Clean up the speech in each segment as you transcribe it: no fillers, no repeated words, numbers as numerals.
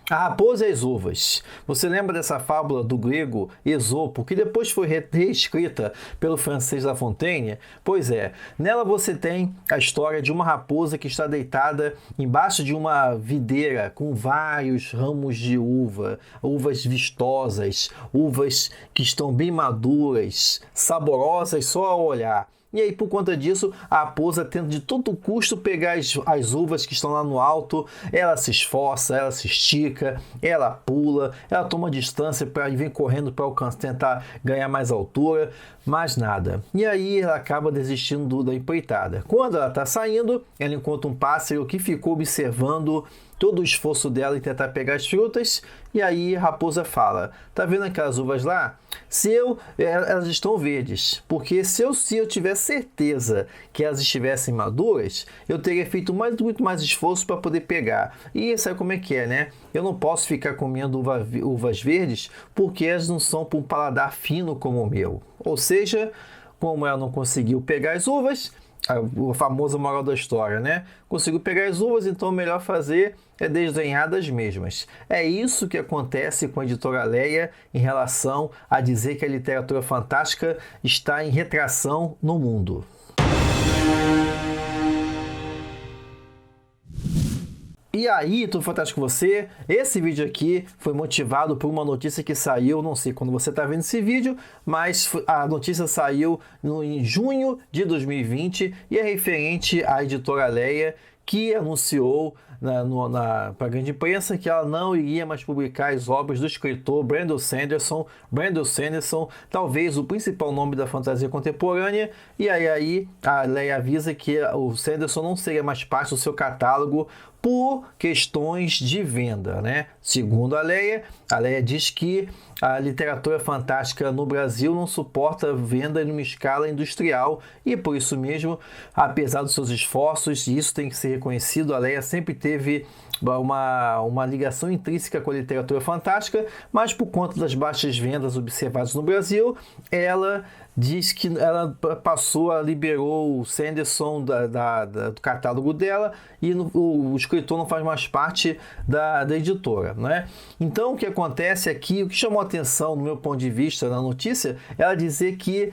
A raposa e as uvas. Você lembra dessa fábula do grego Esopo, que depois foi reescrita pelo francês La Fontaine? Pois é, nela você tem a história de uma raposa que está deitada embaixo de uma videira com vários ramos de uva, uvas vistosas, uvas que estão bem maduras, saborosas só ao olhar. E aí, por conta disso, a raposa tenta de todo custo pegar as uvas que estão lá no alto, ela se esforça, ela se estica, ela pula, ela toma distância para vem correndo para alcançar, tentar ganhar mais altura, mas nada. E aí ela acaba desistindo da empreitada. Quando ela está saindo, ela encontra um pássaro que ficou observando todo o esforço dela em tentar pegar as frutas, e aí a raposa fala: tá vendo aquelas uvas lá? Elas estão verdes, porque se eu tivesse certeza que elas estivessem maduras, eu teria feito muito mais esforço para poder pegar. E sabe como é que é, né? Eu não posso ficar comendo uvas verdes porque elas não são para um paladar fino como o meu. Ou seja, como ela não conseguiu pegar as uvas, a famosa moral da história, né? Conseguiu pegar as uvas, então o melhor fazer é desdenhar das mesmas. É isso que acontece com a editora Leia em relação a dizer que a literatura fantástica está em retração no mundo. E aí, tudo fantástico com você? Esse vídeo aqui foi motivado por uma notícia que saiu, não sei quando você está vendo esse vídeo, mas a notícia saiu em junho de 2020 e é referente à editora Leia, que anunciou para a grande imprensa que ela não iria mais publicar as obras do escritor Brandon Sanderson. Brandon Sanderson, talvez o principal nome da fantasia contemporânea, e aí a Leia avisa que o Sanderson não seria mais parte do seu catálogo por questões de venda, né? Segundo a Leia diz que a literatura fantástica no Brasil não suporta venda em uma escala industrial e por isso mesmo, apesar dos seus esforços, e isso tem que ser reconhecido, a Leia sempre teve uma ligação intrínseca com a literatura fantástica, mas por conta das baixas vendas observadas no Brasil, ela diz que ela liberou o Sanderson do catálogo dela e o escritor não faz mais parte da editora, né? Então o que acontece aqui, o que chamou a atenção no meu ponto de vista na notícia, é ela dizer que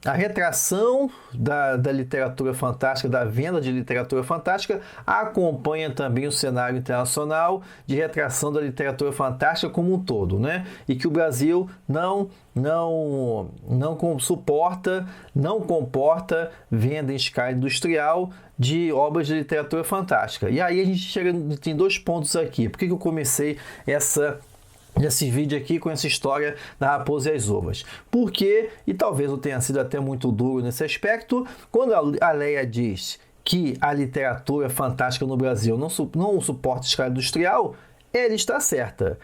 a retração da literatura fantástica, da venda de literatura fantástica, acompanha também o cenário internacional de retração da literatura fantástica como um todo, né? E que o Brasil não comporta venda em escala industrial de obras de literatura fantástica. E aí a gente tem dois pontos aqui. Por que eu comecei esse vídeo aqui com essa história da raposa e as uvas? Porque, e talvez eu tenha sido até muito duro nesse aspecto, quando a Leia diz que a literatura fantástica no Brasil não suporta escala industrial, ela está certa.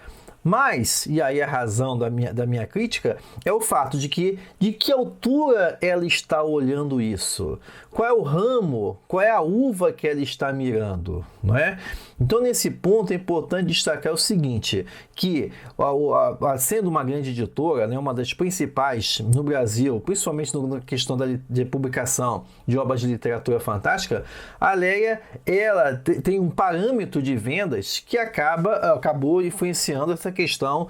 Mas, e aí a razão da minha crítica, é o fato de que altura ela está olhando isso? Qual é o ramo, qual é a uva que ela está mirando? Não é? Então, nesse ponto, é importante destacar o seguinte, que sendo uma grande editora, né, uma das principais no Brasil, principalmente na questão de publicação de obras de literatura fantástica, a Leia ela tem um parâmetro de vendas que acabou influenciando essa questão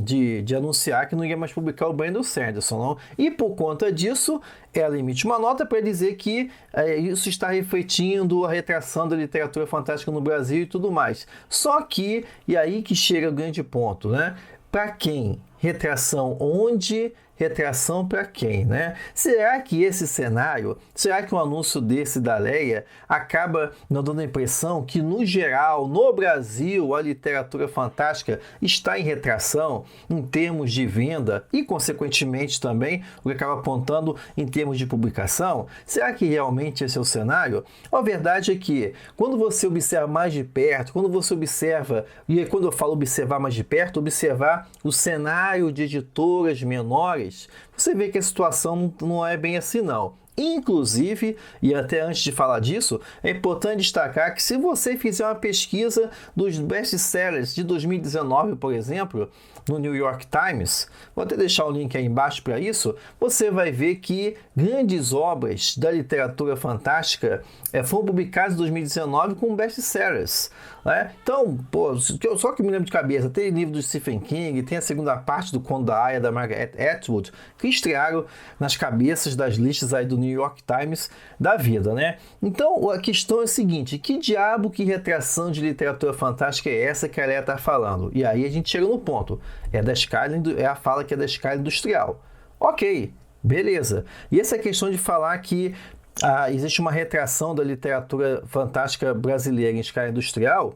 de anunciar que não ia mais publicar o Brandon Sanderson. Não? E por conta disso, ela emite uma nota para dizer que isso está refletindo a retração da literatura fantástica no Brasil e tudo mais. Só que, e aí que chega o grande ponto, né? Para quem? Retração onde? Retração para quem, né? Será que esse cenário, será que um anúncio desse da Leia acaba não dando a impressão que, no geral, no Brasil, a literatura fantástica está em retração em termos de venda e, consequentemente, também o que acaba apontando em termos de publicação? Será que realmente esse é o cenário? A verdade é que, quando você observa mais de perto, e quando eu falo observar mais de perto, observar o cenário de editoras menores, você vê que a situação não é bem assim não. Inclusive, e até antes de falar disso, é importante destacar que se você fizer uma pesquisa dos best-sellers de 2019, por exemplo, no New York Times, vou até deixar o link aí embaixo para isso, você vai ver que grandes obras da literatura fantástica foram publicadas em 2019 como best-sellers. Né? Então, só que me lembro de cabeça, tem livro do Stephen King, tem a segunda parte do Conto da Aia, da Margaret Atwood, que estrearam nas cabeças das listas aí do New York Times da vida, né? Então, a questão é a seguinte, que diabo, que retração de literatura fantástica é essa que a Leia está falando? E aí a gente chega no ponto, é a fala que é da escala industrial. Ok, beleza. E essa questão de falar que existe uma retração da literatura fantástica brasileira em escala industrial,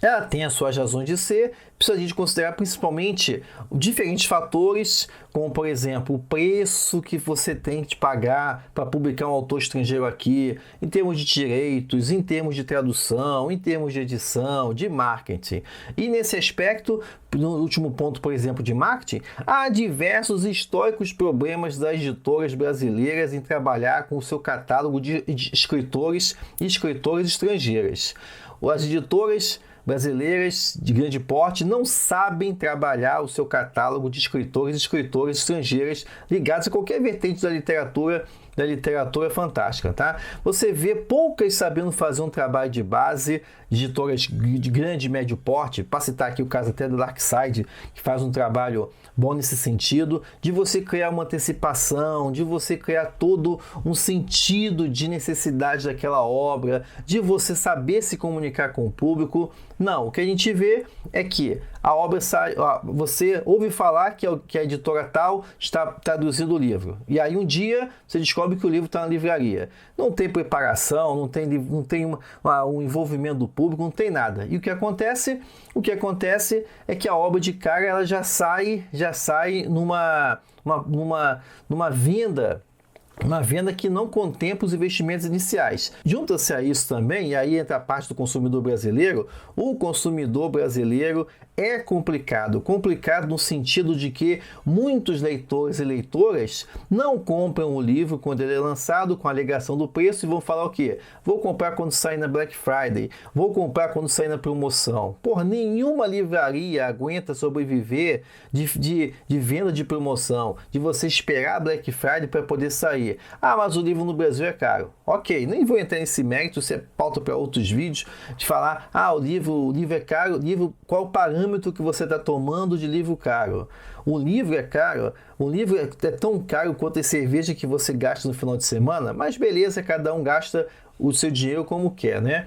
ela tem as suas razões de ser, precisa a gente considerar principalmente diferentes fatores, como por exemplo o preço que você tem que pagar para publicar um autor estrangeiro aqui, em termos de direitos, em termos de tradução, em termos de edição, de marketing. E nesse aspecto, no último ponto, por exemplo, de marketing, há diversos históricos problemas das editoras brasileiras em trabalhar com o seu catálogo de escritores e escritoras estrangeiras. As editoras brasileiras de grande porte não sabem trabalhar o seu catálogo de escritores e escritoras estrangeiras ligados a qualquer vertente da literatura fantástica, tá? Você vê poucas sabendo fazer um trabalho de base, editoras de grande e médio porte, para citar aqui o caso até do Darkside, que faz um trabalho bom nesse sentido, de você criar uma antecipação, de você criar todo um sentido de necessidade daquela obra, de você saber se comunicar com o público. Não, o que a gente vê é que a obra sai, você ouve falar que a editora tal está traduzindo o livro, e aí um dia você descobre que o livro está na livraria. Não tem preparação, não tem um envolvimento do público, não tem nada. E o que acontece? O que acontece é que a obra de cara ela já sai numa venda. Uma venda que não contempla os investimentos iniciais. Junta-se a isso também, e aí entra a parte do consumidor brasileiro, o consumidor brasileiro é complicado no sentido de que muitos leitores e leitoras não compram o livro quando ele é lançado com a alegação do preço e vão falar o quê? Vou comprar quando sair na Black Friday, vou comprar quando sair na promoção. Nenhuma livraria aguenta sobreviver de venda de promoção, de você esperar a Black Friday para poder sair. Mas o livro no Brasil é caro. Ok, nem vou entrar nesse mérito, isso é pauta para outros vídeos, de falar, o livro é caro, qual o parâmetro que você está tomando de livro caro? O livro é caro, o livro é tão caro quanto a cerveja que você gasta no final de semana, mas beleza, cada um gasta o seu dinheiro como quer, né?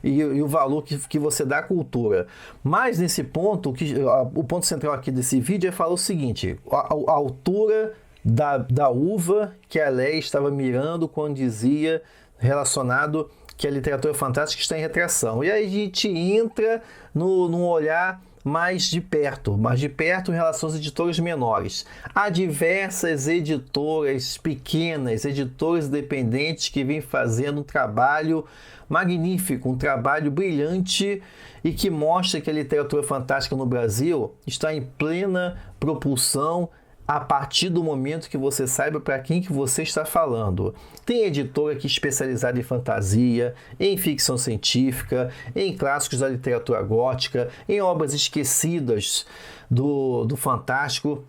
E o valor que você dá à cultura. Mas nesse ponto, o ponto central aqui desse vídeo é falar o seguinte, a altura da uva que a Leia estava mirando quando dizia relacionado que a literatura fantástica está em retração. E aí a gente entra num olhar mais de perto em relação às editoras menores. Há diversas editoras pequenas, editoras independentes que vêm fazendo um trabalho magnífico, um trabalho brilhante e que mostra que a literatura fantástica no Brasil está em plena propulsão a partir do momento que você saiba para quem que você está falando. Tem editora que é especializada em fantasia, em ficção científica, em clássicos da literatura gótica, em obras esquecidas do fantástico,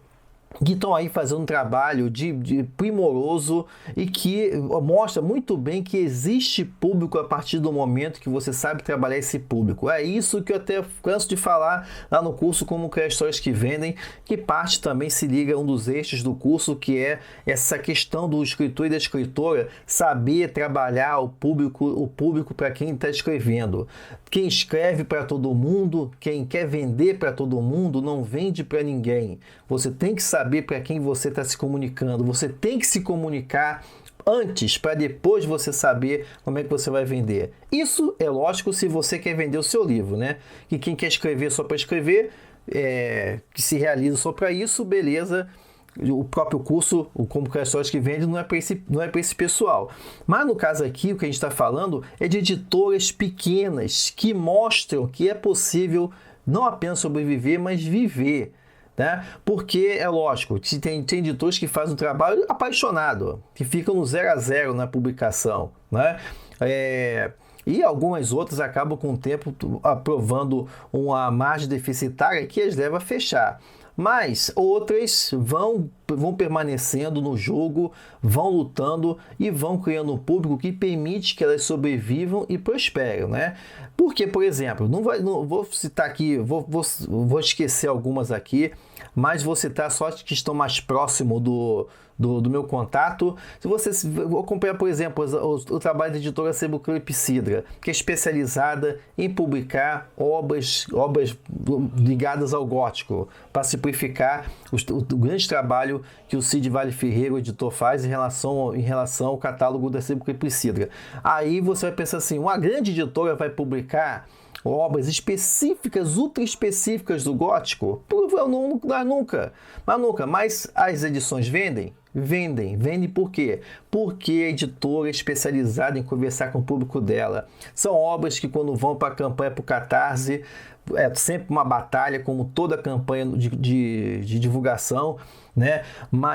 que estão aí fazendo um trabalho de primoroso e que mostra muito bem que existe público a partir do momento que você sabe trabalhar esse público. É isso que eu até canso de falar lá no curso Como Criar Histórias que Vendem, que parte também se liga a um dos eixos do curso, que é essa questão do escritor e da escritora saber trabalhar o público para quem está escrevendo. Quem escreve para todo mundo, quem quer vender para todo mundo, não vende para ninguém. Você tem que saber para quem você está se comunicando. Você tem que se comunicar antes, para depois você saber como é que você vai vender. Isso é lógico se você quer vender o seu livro, né? E quem quer escrever só para escrever, que se realiza só para isso, beleza. O próprio curso, o Como Criar Histórias que Vendem, não é para esse pessoal. Mas no caso aqui, o que a gente está falando é de editoras pequenas que mostram que é possível não apenas sobreviver, mas viver. né? Porque é lógico, tem editores que fazem um trabalho apaixonado, que ficam no 0 a 0 na publicação, né? E algumas outras acabam com o tempo aprovando uma margem deficitária que as leva a fechar. Mas outras vão permanecendo no jogo, vão lutando e vão criando um público que permite que elas sobrevivam e prosperem, né? Porque, por exemplo, não vou citar aqui, vou esquecer algumas aqui, mas vou citar só as que estão mais próximo do meu contato. Se você acompanhar, por exemplo, o trabalho da editora Sebo Clepsidra, que é especializada em publicar obras ligadas ao gótico, para simplificar o grande trabalho que o Cid Vale Ferreira, o editor, faz em relação ao catálogo da Sebo Clepsidra. Aí você vai pensar assim, uma grande editora vai publicar obras específicas, ultra específicas do gótico? Nunca. Mas as edições vendem? Vendem por quê? Porque a editora é especializada em conversar com o público dela. São obras que, quando vão para a campanha, para o Catarse, é sempre uma batalha, como toda campanha de divulgação, né,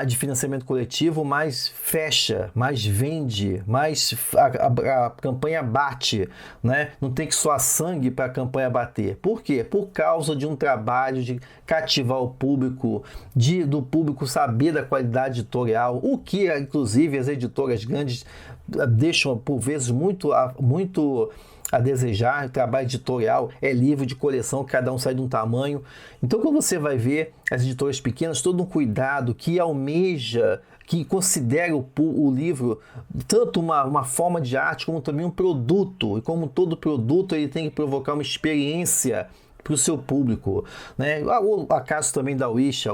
de financiamento coletivo, mais fecha, mais vende, mais a campanha bate, né? Não tem que suar sangue para a campanha bater. Por quê? Por causa de um trabalho de cativar o público, do público saber da qualidade editorial, o que, inclusive, as editoras grandes deixam, por vezes, muito a desejar. O trabalho editorial é livro de coleção, cada um sai de um tamanho. Então, quando você vai ver as editoras pequenas, todo um cuidado que almeja, que considera o livro tanto uma forma de arte como também um produto, e como todo produto ele tem que provocar uma experiência para o seu público, né? O caso também da Wish,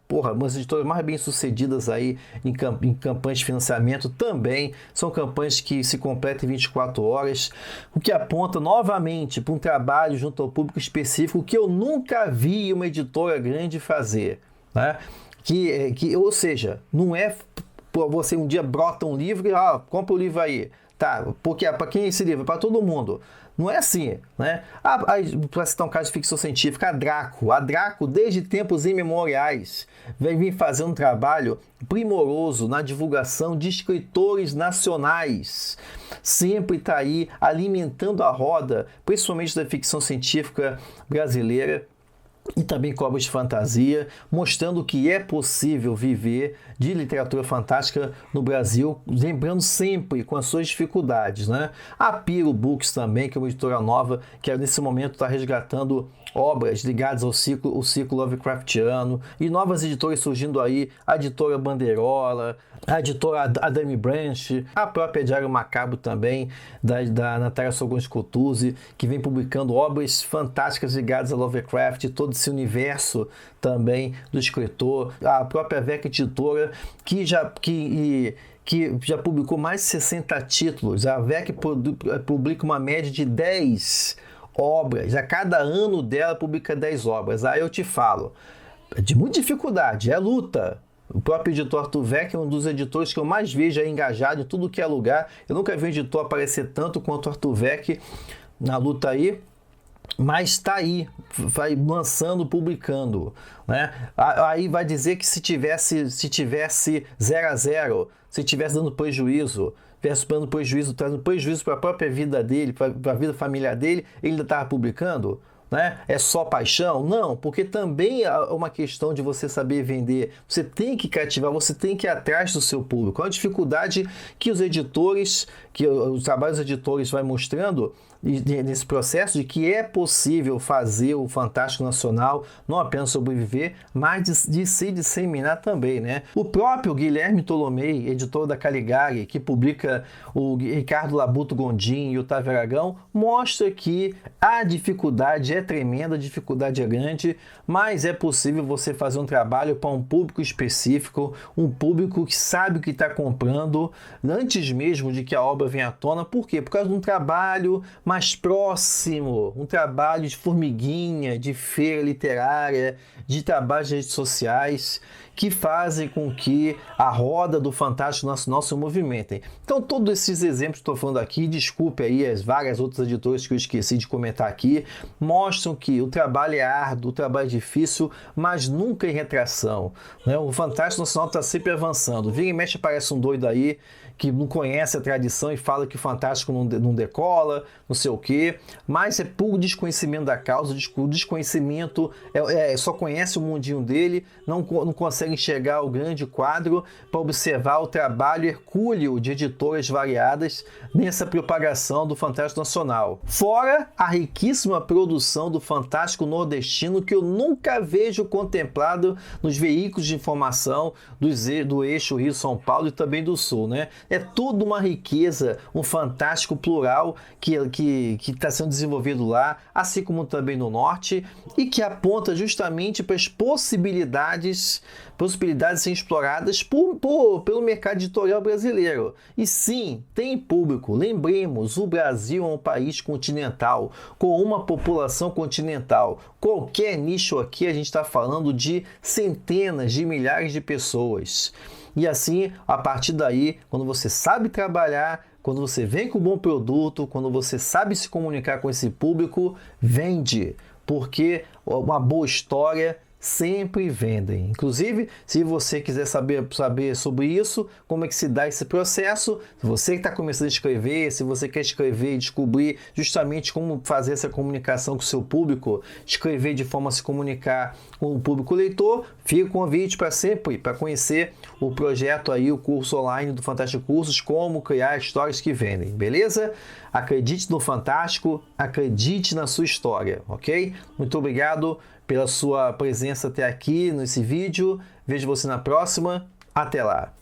porra, umas editoras mais bem sucedidas aí em campanhas de financiamento também, são campanhas que se completam em 24 horas, o que aponta novamente para um trabalho junto ao público específico que eu nunca vi uma editora grande fazer, né? Ou seja, não é você um dia brota um livro e compra o livro aí, tá? Porque para quem é esse livro? Para todo mundo. Não é assim, né? Para citar um caso de ficção científica, a Draco, desde tempos imemoriais, vem fazendo um trabalho primoroso na divulgação de escritores nacionais. Sempre está aí alimentando a roda, principalmente da ficção científica brasileira, e também com obras de fantasia, mostrando que é possível viver de literatura fantástica no Brasil, lembrando sempre com as suas dificuldades, né? A Piro Books também, que é uma editora nova, que nesse momento está resgatando obras ligadas ao ciclo Lovecraftiano, e novas editoras surgindo aí, a editora Bandeirola, a editora Adami Branch, a própria Diário Macabro também, da Natália Sogons Cotuzzi, que vem publicando obras fantásticas ligadas a Lovecraft, todo esse universo também do escritor, a própria VEC Editora, que já publicou mais de 60 títulos. A VEC publica uma média de 10 obras, a cada ano dela publica 10 obras. Aí eu te falo, de muita dificuldade, é luta. O próprio editor Arthur Vec é um dos editores que eu mais vejo aí engajado em tudo que é lugar. Eu nunca vi um editor aparecer tanto quanto o Arthur Vec na luta aí, mas está aí, vai lançando, publicando, né? Aí vai dizer que se tivesse 0 a 0, se tivesse dando prejuízo, trazendo prejuízo para a própria vida dele, para a vida familiar dele, ele ainda estava publicando? Né? É só paixão? Não, porque também é uma questão de você saber vender. Você tem que cativar, você tem que ir atrás do seu público. É uma dificuldade que os editores, que os trabalhos dos editores vai mostrando nesse processo, de que é possível fazer o Fantástico Nacional, não apenas sobreviver, mas de se disseminar também, né? O próprio Guilherme Tolomei, editor da Caligari, que publica o Ricardo Labuto Gondim e o Otávio Aragão, mostra que a dificuldade é tremenda, a dificuldade é grande, mas é possível você fazer um trabalho para um público específico, um público que sabe o que está comprando, antes mesmo de que a obra venha à tona. Por quê? Por causa de um trabalho mais próximo, um trabalho de formiguinha, de feira literária, de trabalho de redes sociais, que fazem com que a roda do Fantástico Nacional se movimentem. Então, todos esses exemplos que estou falando aqui, desculpe aí as várias outras editoras que eu esqueci de comentar aqui, mostram que o trabalho é árduo, o trabalho é difícil, mas nunca em retração, né? O Fantástico Nacional está sempre avançando. Vira e mexe aparece um doido aí que não conhece a tradição e fala que o Fantástico não decola, não sei o quê, mas é puro desconhecimento da causa, desconhecimento, só conhece o mundinho dele, não consegue enxergar o grande quadro para observar o trabalho hercúleo de editoras variadas nessa propagação do Fantástico Nacional. Fora a riquíssima produção do Fantástico Nordestino, que eu nunca vejo contemplado nos veículos de informação do eixo Rio-São Paulo e também do Sul, né? É tudo uma riqueza, um fantástico plural que está sendo desenvolvido lá, assim como também no Norte, e que aponta justamente para as possibilidades a serem exploradas pelo mercado editorial brasileiro. E sim, tem público. Lembremos, o Brasil é um país continental, com uma população continental. Qualquer nicho aqui, a gente está falando de centenas de milhares de pessoas. E assim, a partir daí, quando você sabe trabalhar, quando você vem com um bom produto, quando você sabe se comunicar com esse público, vende. Porque uma boa história sempre vendem. Inclusive, se você quiser saber sobre isso, como é que se dá esse processo, se você que está começando a escrever, se você quer escrever e descobrir justamente como fazer essa comunicação com o seu público, escrever de forma a se comunicar com o público leitor, fica o convite para sempre, para conhecer o projeto aí, o curso online do Fantástico Cursos, como criar histórias que vendem, beleza? Acredite no Fantástico, acredite na sua história, ok? Muito obrigado pela sua presença até aqui nesse vídeo. Vejo você na próxima. Até lá!